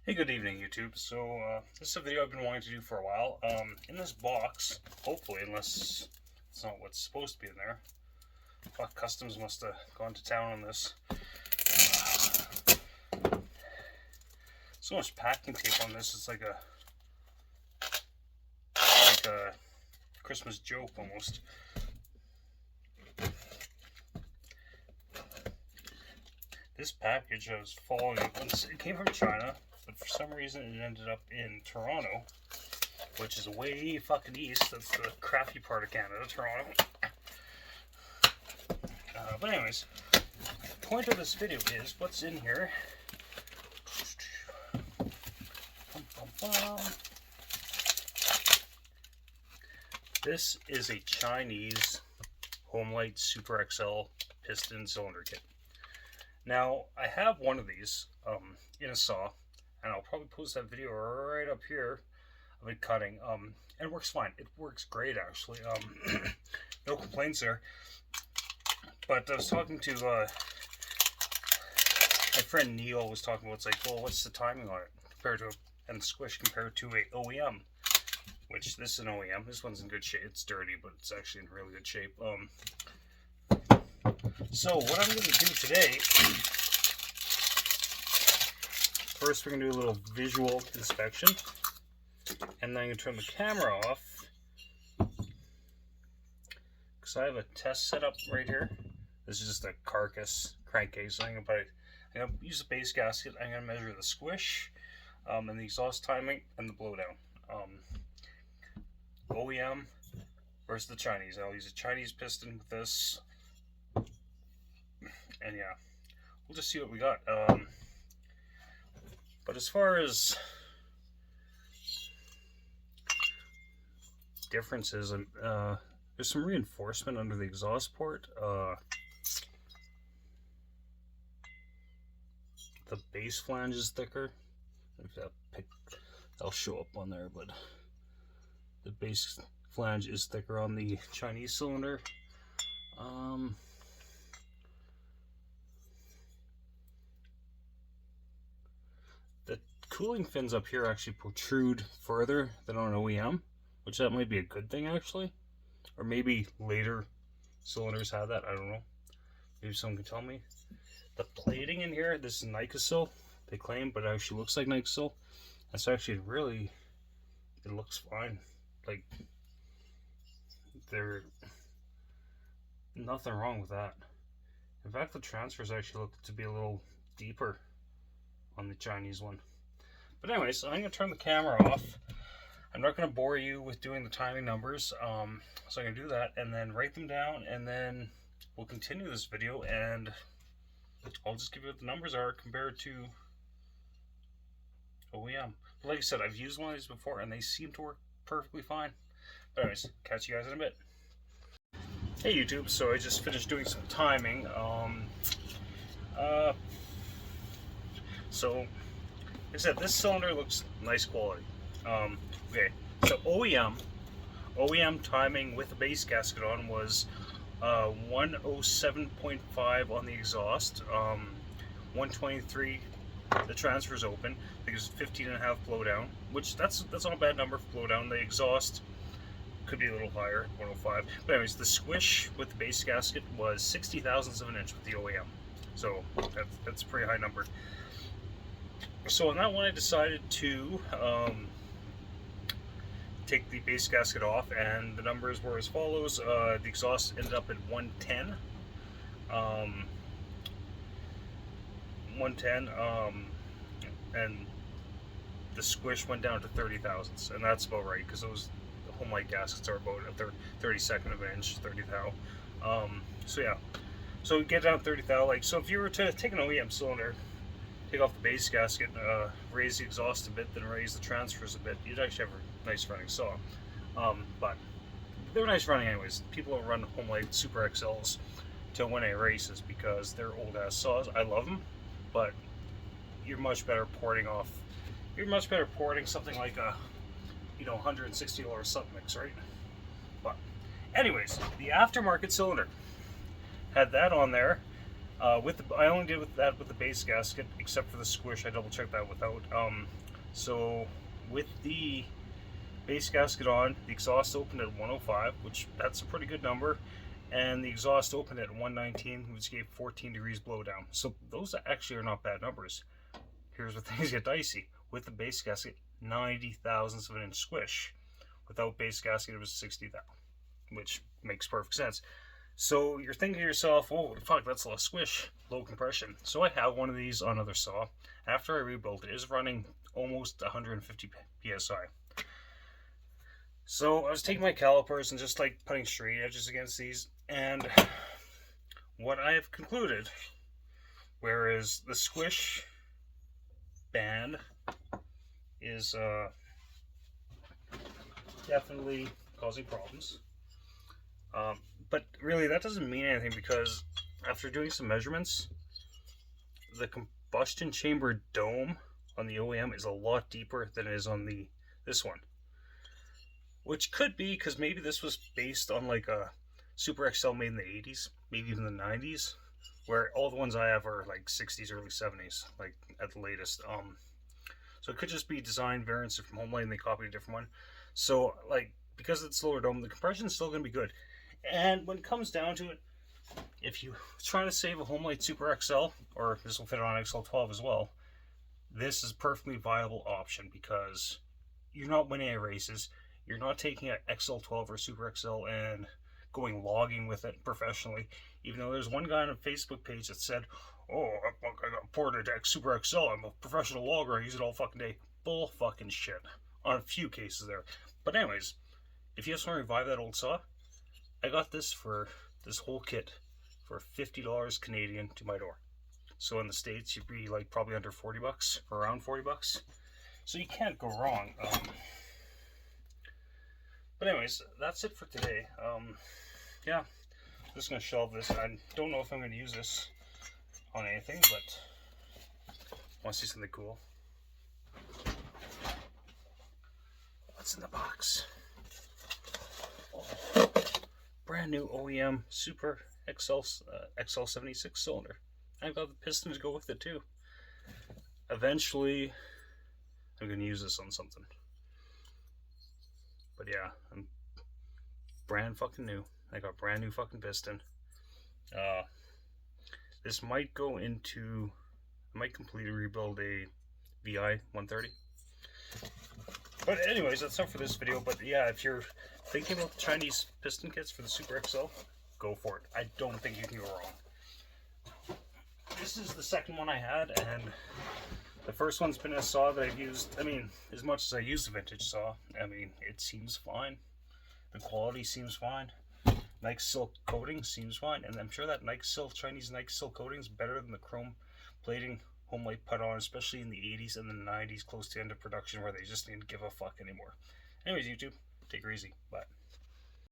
Hey, good evening, YouTube. So, this is a video I've been wanting to do for a while. In this box, hopefully, unless it's not what's supposed to be in there. Fuck, Customs must have gone to town on this. So much packing tape on this, it's like a Christmas joke, almost. This package I was following, it came from China, but for some reason it ended up in Toronto, which is way fucking east. That's the crappy part of Canada, Toronto. But anyways, the point of this video is what's in here. This is a Chinese Homelite Super XL piston cylinder kit. Now, I have one of these in a saw, and I'll probably post that video right up here of it cutting. And it works fine. It works great, actually. No complaints there. But I was talking to my friend Neil was talking about, it's like, well, what's the timing on it compared to and the squish compared to a OEM? Which this is an OEM. This one's in good shape. It's dirty, but it's actually in really good shape. So what I'm going to do today, first we're going to do a little visual inspection, and then I'm going to turn the camera off, because I have a test set up right here. This is just a carcass crankcase. So I'm going to use the base gasket. I'm going to measure the squish, and the exhaust timing, and the blowdown. OEM versus the Chinese. I'll use a Chinese piston with this. And yeah, we'll just see what we got. But as far as differences, there's some reinforcement under the exhaust port. The base flange is thicker. If that'll show up on there, but the base flange is thicker on the Chinese cylinder. The cooling fins up here actually protrude further than on an OEM, which that might be a good thing actually. Or maybe later cylinders have that, I don't know. Maybe someone can tell me. The plating in here, this is Nikasil, they claim, but it actually looks like Nikasil. That's actually really, it looks fine. Like, there's nothing wrong with that. In fact, the transfers actually look to be a little deeper on the Chinese one. But anyways, I'm going to turn the camera off. I'm not going to bore you with doing the timing numbers, so I'm going to do that and then write them down, and then we'll continue this video, and I'll just give you what the numbers are compared to OEM. But like I said, I've used one of these before and they seem to work perfectly fine. But anyways, catch you guys in a bit. Hey YouTube, so I just finished doing some timing. So, like I said, this cylinder looks nice quality. Okay, so OEM timing with the base gasket on was 107.5 on the exhaust, 123 the transfer's open, because 15.5 blowdown, which that's not a bad number for blowdown. The exhaust could be a little higher, 105. But anyways, the squish with the base gasket was 60 thousandths of an inch with the OEM. So that's a pretty high number. So on that one I decided to take the base gasket off, and the numbers were as follows. The exhaust ended up at 110. 110, and the squish went down to 30 thousandths, and that's about right, because those Homelite gaskets are about a 32nd of an inch, 30 thou. So yeah, so we get down to 30 thou. Like, so if you were to take an OEM cylinder, take off the base gasket, raise the exhaust a bit, then raise the transfers a bit, you'd actually have a nice running saw. But they're nice running anyways. People don't run Homelite Super XLs to win any races because they're old ass saws. I love them, but you're much better porting off. You're much better porting something like a, $160 submix, right? But anyways, the aftermarket cylinder had that on there. I only did with that with the base gasket, except for the squish. I double checked that without. So with the base gasket on, the exhaust opened at 105, which that's a pretty good number, and the exhaust opened at 119, which gave 14 degrees blowdown. So those actually are not bad numbers. Here's where things get dicey. With the base gasket, 90 thousandths of an inch squish. Without base gasket, it was 60,000, which makes perfect sense. So you're thinking to yourself, oh fuck, that's a lot of squish, low compression. So I have one of these on another saw. After I rebuilt it, it is running almost 150 psi. So I was taking my calipers and just like putting straight edges against these, and what I have concluded, whereas the squish band is definitely causing problems. But really, that doesn't mean anything, because after doing some measurements, the combustion chamber dome on the OEM is a lot deeper than it is on this one. Which could be because maybe this was based on like a Super XL made in the 80s, maybe even the 90s, where all the ones I have are like 60s, early 70s, like at the latest. So it could just be design variants from Homelite and they copied a different one. So like, because it's lower dome, the compression is still going to be good. And when it comes down to it, if you try to save a Homelite Super XL, or this will fit on XL12 as well, this is a perfectly viable option because you're not winning any races. You're not taking an XL12 or Super XL and going logging with it professionally. Even though there's one guy on a Facebook page that said, oh, I got ported to Super XL, I'm a professional logger, I use it all fucking day. Bull fucking shit. On a few cases there. But anyways, if you just want to revive that old saw, I got this whole kit for $50 Canadian to my door. So in the States, you'd be like probably under 40 bucks, or around 40 bucks. So you can't go wrong. But anyways, that's it for today. Yeah, I'm just going to shelve this. I don't know if I'm going to use this on anything, but I want to see something cool. What's in the box? Oh, brand new OEM Super XL 76 cylinder. I've got the piston to go with it too. Eventually, I'm going to use this on something. But yeah, I'm brand fucking new. I got brand new fucking piston. This might go into, I might completely rebuild a VI 130. But anyways, that's not for this video. But yeah, if you're thinking about the Chinese piston kits for the Super XL, go for it. I don't think you can go wrong. This is the second one I had, and the first one's been a saw that I've used. I mean, as much as I use the vintage saw, I mean, it seems fine. The quality seems fine. Nikasil coating seems fine, and I'm sure that Chinese Nikasil coating is better than the chrome plating Homelite put on, especially in the 80s and the 90s, close to end of production, where they just didn't give a fuck anymore. Anyways, YouTube, take her easy. Bye.